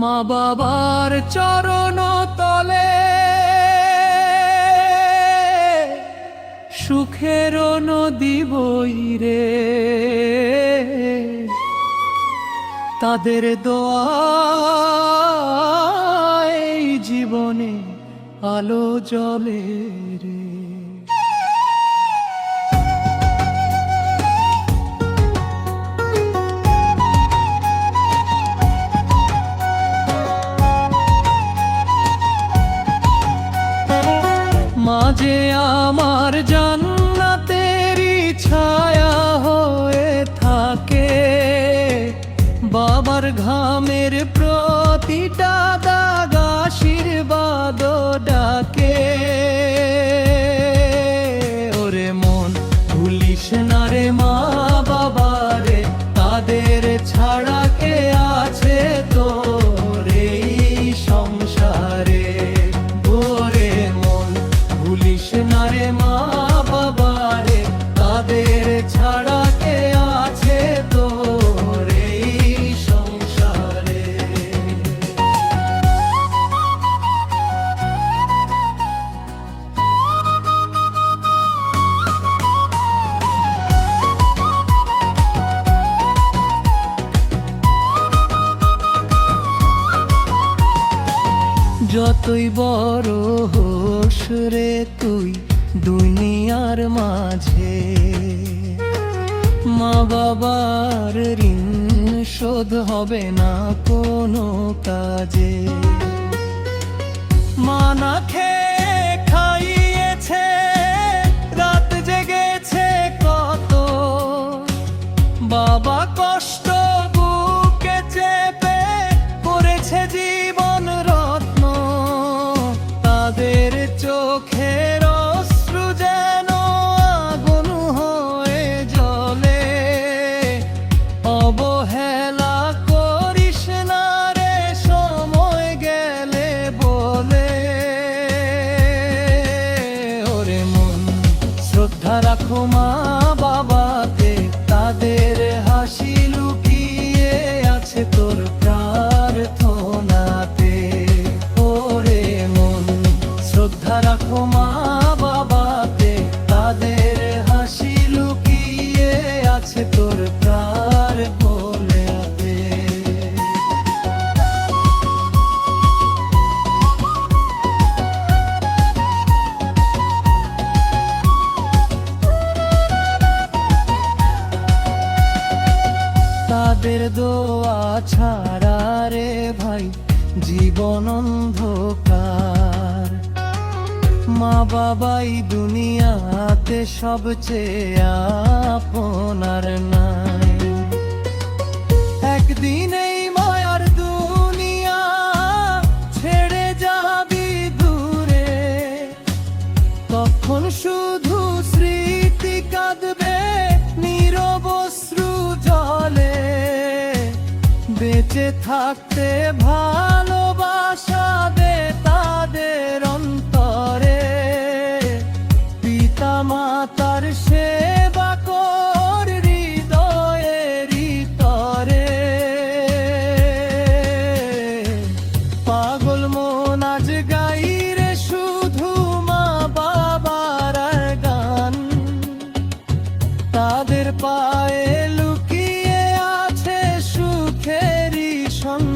মা বাবার চরণ তলে সুখের নদী বইরে, তাদের দোয়ায় জীবনে আলো জ্বলে রে। মাঝে আমার জান্নাতেরই ছায়া হয়ে থাকে, বাবার ঘামের প্রতিটা দাগ আশীর্বাদ ডাকে। ওরে মন ভুলিস না রে মা বাবারে, তাদের ছাড়া কে আছে তোর এই সংসারে। ওরে মন ভুলিস না রে মা বাবারে, তাদের ছাড়া কে আছে তোর এই সংসারে। যতই বড় হোস রে তুই দুনিয়ার মাঝে, মা বাবার ঋণ শোধ হবে না কোনো কাজে। মা না খেয়ে খাইয়েছে, রাত জেগেছে কত, বাবা কষ্ট বুকে চেপে করেছে জীবন রত্ন। তাদের চোখের অশ্রু যেন আগুন হয়ে জ্বলে, অবহেলা করিস না রে সময় গেলে বলে। ওরে মন শ্রদ্ধা রাখো মা বাবাতে, তাদের হাসি লুকিয়ে আছে তোর প্রার্থনাতে। ওরে মন শ্রদ্ধা রাখো মা বাবাতে, তাদের হাসি লুকিয়ে আছে তোর প্রার্থনাতে। তাদের দোয়া ছাড়া রে ভাই জীবন অন্ধকার। মা বাবাই দুনিয়াতে সবচেয়ে আপনার নাই। একদিন এই মায়ার দুনিয়া ছেড়ে যাবি দূরে, তখন শুধু স্মৃতি কাঁদবে নীরব অশ্রু জলে। বেঁচে থাকতে ভালোবাসা দে তাদের অন্তরে, পিতা মাতার সেবা কর হৃদয়ের তরে। পাগল মন আজ গাইরে শুধু মা বাবার গান, তাদের পায়ে লুকিয়ে আছে সুখেরই সন্ধান।